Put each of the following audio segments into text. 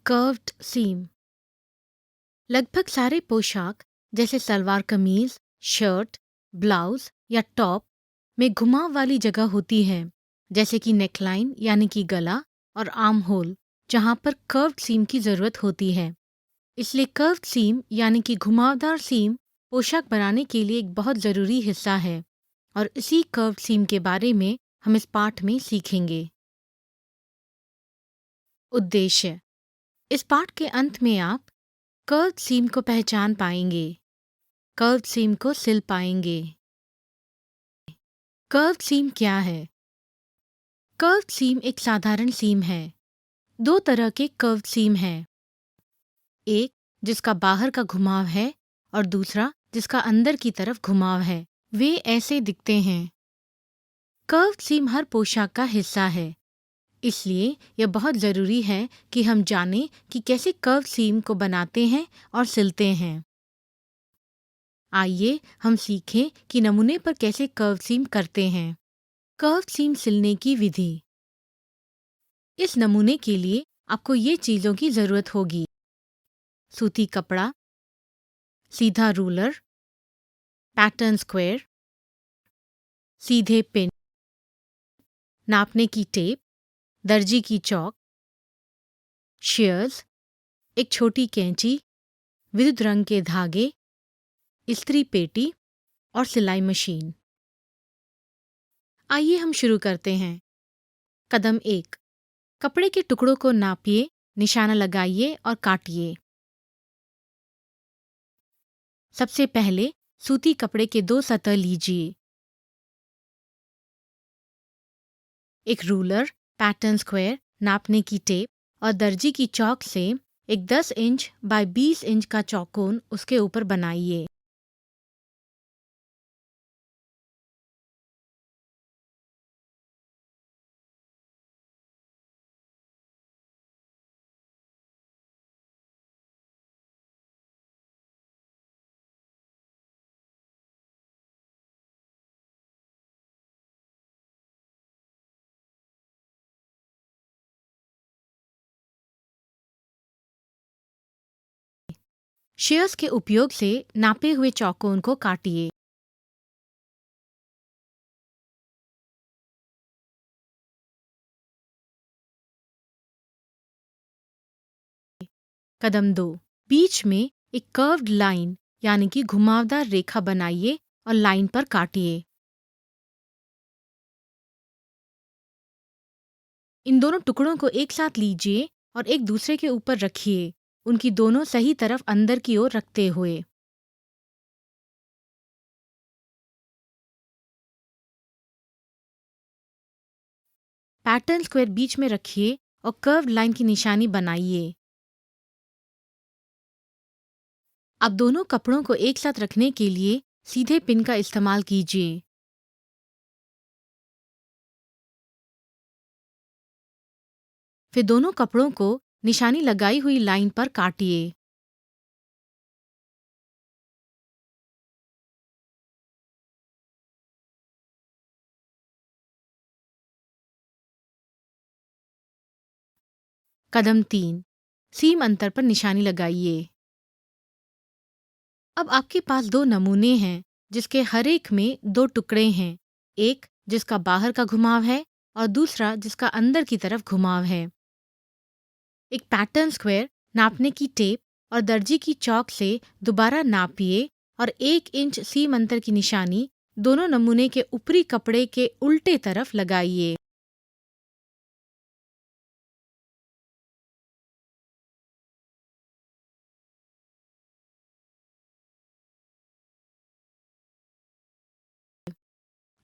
Curved सीम। लगभग सारे पोशाक जैसे सलवार कमीज, शर्ट, ब्लाउज या टॉप में घुमाव वाली जगह होती है, जैसे कि नेकलाइन यानी कि गला और आर्म होल, जहां पर कर्व्ड सीम की जरूरत होती है। इसलिए कर्व्ड सीम यानी कि घुमावदार सीम पोशाक बनाने के लिए एक बहुत जरूरी हिस्सा है और इसी कर्व्ड सीम के बारे में हम इस पाठ में सीखेंगे। उद्देश्य: इस पाठ के अंत में आप कर्व्ड सीम को पहचान पाएंगे, कर्व्ड सीम को सिल पाएंगे। कर्व्ड सीम क्या है? कर्व्ड सीम एक साधारण सीम है। दो तरह के कर्व्ड सीम हैं, एक जिसका बाहर का घुमाव है और दूसरा जिसका अंदर की तरफ घुमाव है। वे ऐसे दिखते हैं। कर्व्ड सीम हर पोशाक का हिस्सा है, इसलिए यह बहुत ज़रूरी है कि हम जानें कि कैसे कर्व्ड सीम को बनाते हैं और सिलते हैं। आइए हम सीखें कि नमूने पर कैसे कर्व्ड सीम करते हैं। कर्व्ड सीम सिलने की विधि। इस नमूने के लिए आपको ये चीज़ों की ज़रूरत होगी: सूती कपड़ा, सीधा रूलर, पैटर्न स्क्वायर, सीधे पिन, नापने की टेप, दर्जी की चौक, शेयर्स, एक छोटी कैंची, विद्युत रंग के धागे, इस्त्री पेटी और सिलाई मशीन। आइए हम शुरू करते हैं। कदम 1, कपड़े के टुकड़ों को नापिए, निशाना लगाइए और काटिए। सबसे पहले सूती कपड़े के 2 सतह लीजिए। एक रूलर, पैटर्न स्क्वायर, नापने की टेप और दर्जी की चौक से एक 10 इंच बाय 20 इंच का चौकोन उसके ऊपर बनाइए। शेयर्स के उपयोग से नापे हुए चौकोन को काटिए। कदम 2, बीच में एक कर्व्ड लाइन यानी कि घुमावदार रेखा बनाइए और लाइन पर काटिए। इन दोनों टुकड़ों को एक साथ लीजिए और एक दूसरे के ऊपर रखिए, उनकी दोनों सही तरफ अंदर की ओर रखते हुए। पैटर्न स्क्वायर बीच में रखिए और कर्व्ड लाइन की निशानी बनाइए। अब दोनों कपड़ों को एक साथ रखने के लिए सीधे पिन का इस्तेमाल कीजिए। फिर दोनों कपड़ों को निशानी लगाई हुई लाइन पर काटिए। कदम 3, सीम अंतर पर निशानी लगाइए। अब आपके पास 2 नमूने हैं, जिसके हर एक में 2 टुकड़े हैं, एक जिसका बाहर का घुमाव है और दूसरा जिसका अंदर की तरफ घुमाव है। एक पैटर्न स्क्वायर, नापने की टेप और दर्जी की चौक से दोबारा नापिए और 1 इंच सीम अंतर की निशानी दोनों नमूने के ऊपरी कपड़े के उल्टे तरफ लगाइए।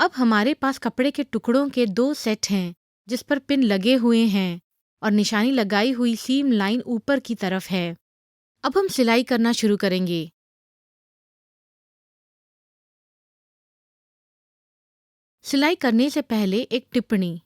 अब हमारे पास कपड़े के टुकड़ों के 2 सेट हैं, जिस पर पिन लगे हुए हैं और निशानी लगाई हुई सीम लाइन ऊपर की तरफ है। अब हम सिलाई करना शुरू करेंगे। सिलाई करने से पहले एक टिप्पणी: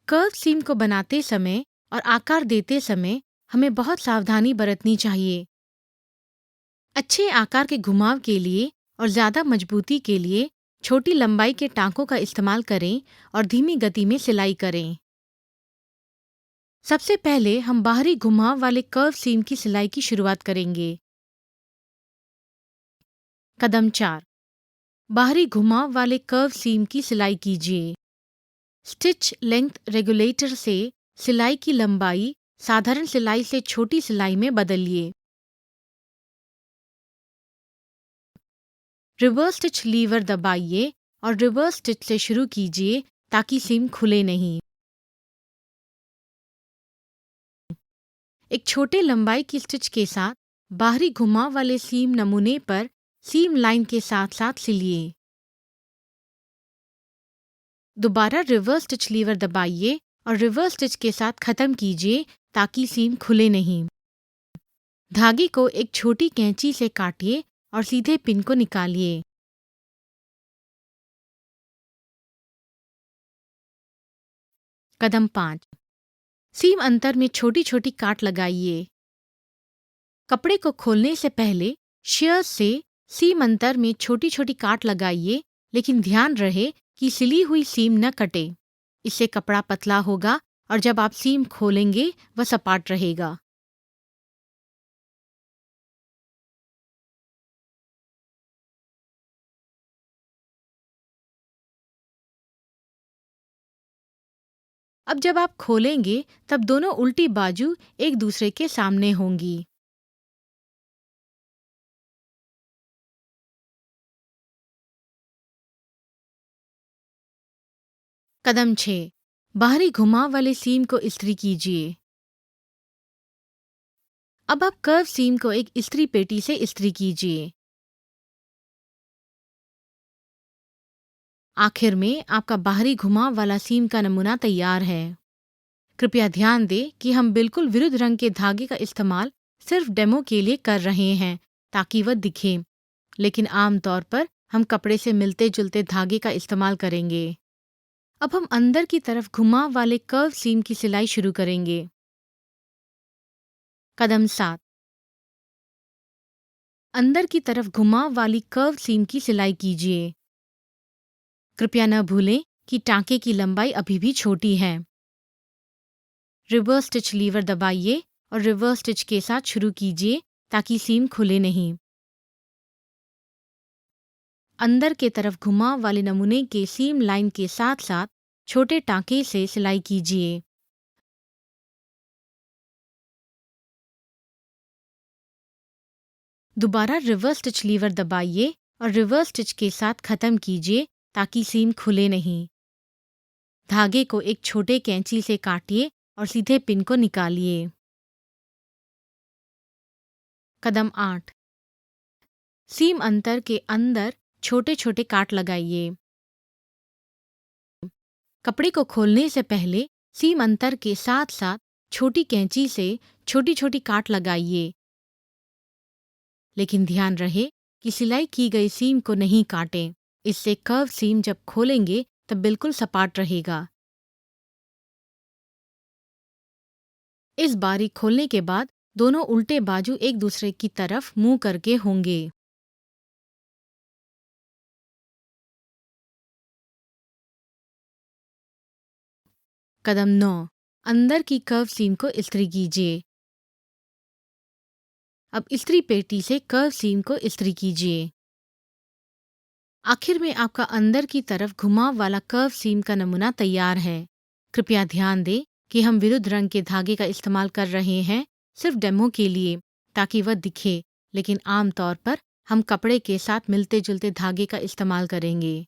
कर्व सीम को बनाते समय और आकार देते समय हमें बहुत सावधानी बरतनी चाहिए। अच्छे आकार के घुमाव के लिए और ज़्यादा मजबूती के लिए छोटी लंबाई के टांकों का इस्तेमाल करें और धीमी गति में सिलाई करें। सबसे पहले हम बाहरी घुमाव वाले कर्व सीम की सिलाई की शुरुआत करेंगे। कदम 4, बाहरी घुमाव वाले कर्व सीम की सिलाई कीजिए। स्टिच लेंथ रेगुलेटर से सिलाई की लंबाई साधारण सिलाई से छोटी सिलाई में बदलिए। रिवर्स स्टिच लीवर दबाइए और रिवर्स स्टिच से शुरू कीजिए ताकि सीम खुले नहीं। एक छोटे लंबाई की स्टिच के साथ बाहरी घुमाव वाले सीम नमूने पर सीम लाइन के साथ साथ सिलिए। दोबारा रिवर्स स्टिच लीवर दबाइए और रिवर्स स्टिच के साथ खत्म कीजिए ताकि सीम खुले नहीं। धागे को एक छोटी कैंची से काटिए और सीधे पिन को निकालिए। कदम 5, सीम अंतर में छोटी छोटी काट लगाइए। कपड़े को खोलने से पहले शेयर से सीम अंतर में छोटी छोटी काट लगाइए, लेकिन ध्यान रहे कि सिली हुई सीम न कटे। इससे कपड़ा पतला होगा और जब आप सीम खोलेंगे वह सपाट रहेगा। अब जब आप खोलेंगे तब दोनों उल्टी बाजू एक दूसरे के सामने होंगी। कदम 6, बाहरी घुमाव वाले सीम को इस्त्री कीजिए। अब आप कर्व सीम को एक इस्त्री पेटी से इस्त्री कीजिए। आखिर में आपका बाहरी घुमाव वाला सीम का नमूना तैयार है। कृपया ध्यान दें कि हम बिल्कुल विरुद्ध रंग के धागे का इस्तेमाल सिर्फ डेमो के लिए कर रहे हैं ताकि वह दिखे, लेकिन आमतौर पर हम कपड़े से मिलते जुलते धागे का इस्तेमाल करेंगे। अब हम अंदर की तरफ घुमाव वाले कर्व सीम की सिलाई शुरू करेंगे। कदम 7, अंदर की तरफ घुमाव वाली कर्व सीम की सिलाई कीजिए। कृपया न भूलें कि टांके की लंबाई अभी भी छोटी है। रिवर्स स्टिच लीवर दबाइए और रिवर्स स्टिच के साथ शुरू कीजिए ताकि सीम खुले नहीं। अंदर के तरफ घुमाव वाले नमूने के सीम लाइन के साथ साथ छोटे टांके से सिलाई कीजिए। दोबारा रिवर्स स्टिच लीवर दबाइए और रिवर्स स्टिच के साथ खत्म कीजिए ताकि सीम खुले नहीं। धागे को एक छोटे कैंची से काटिए और सीधे पिन को निकालिए। कदम 8, सीम अंतर के अंदर छोटे छोटे काट लगाइए। कपड़े को खोलने से पहले सीम अंतर के साथ साथ छोटी कैंची से छोटी छोटी काट लगाइए, लेकिन ध्यान रहे कि सिलाई की गई सीम को नहीं काटें। इससे कर्व सीम जब खोलेंगे तब बिल्कुल सपाट रहेगा। इस बारी खोलने के बाद दोनों उल्टे बाजू एक दूसरे की तरफ मुंह करके होंगे। कदम 9, अंदर की कर्व सीम को इस्त्री कीजिए। अब इस्त्री पेटी से कर्व सीम को इस्त्री कीजिए। आखिर में आपका अंदर की तरफ घुमाव वाला कर्व सीम का नमूना तैयार है। कृपया ध्यान दें कि हम विरुद्ध रंग के धागे का इस्तेमाल कर रहे हैं सिर्फ डेमो के लिए ताकि वह दिखे, लेकिन आमतौर पर हम कपड़े के साथ मिलते जुलते धागे का इस्तेमाल करेंगे।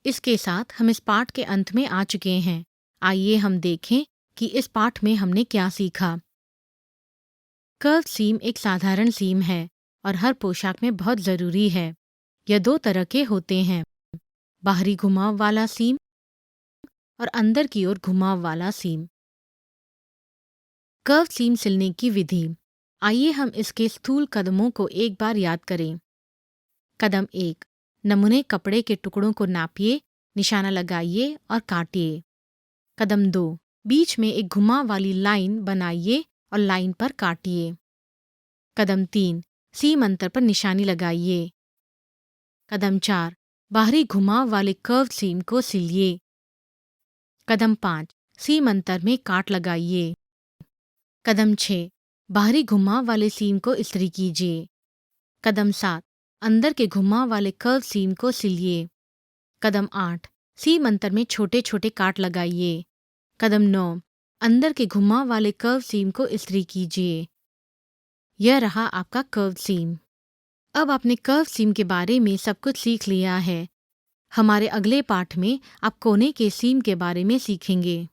इसके साथ हम इस पाठ के अंत में आ चुके हैं। आइए हम देखें कि इस पाठ में हमने क्या सीखा। कर्व सीम एक साधारण सीम है और हर पोशाक में बहुत ज़रूरी है। यह दो तरह के होते हैं, बाहरी घुमाव वाला सीम और अंदर की ओर घुमाव वाला सीम। कर्व सीम सिलने की विधि। आइए हम इसके स्थूल कदमों को एक बार याद करें। कदम 1, नमूने कपड़े के टुकड़ों को नापिए, निशाना लगाइए और काटिए। कदम 2, बीच में एक घुमाव वाली लाइन बनाइए और लाइन पर काटिए। कदम 3, सीम अंतर पर निशानी लगाइए। कदम 4, बाहरी घुमाव वाले कर्व सीम को सिलिए। कदम 5, सीम अंतर में काट लगाइए। कदम 6, बाहरी घुमाव वाले सीम को इस्त्री कीजिए। कदम 7, अंदर के घुमाव वाले कर्व सीम को सिलिए। कदम 8, सीम अंतर में छोटे छोटे काट लगाइए। कदम 9, अंदर के घुमाव वाले कर्व सीम को इस्त्री कीजिए। यह रहा आपका कर्व सीम। अब आपने कर्व सीम के बारे में सब कुछ सीख लिया है। हमारे अगले पाठ में आप कोने के सीम के बारे में सीखेंगे।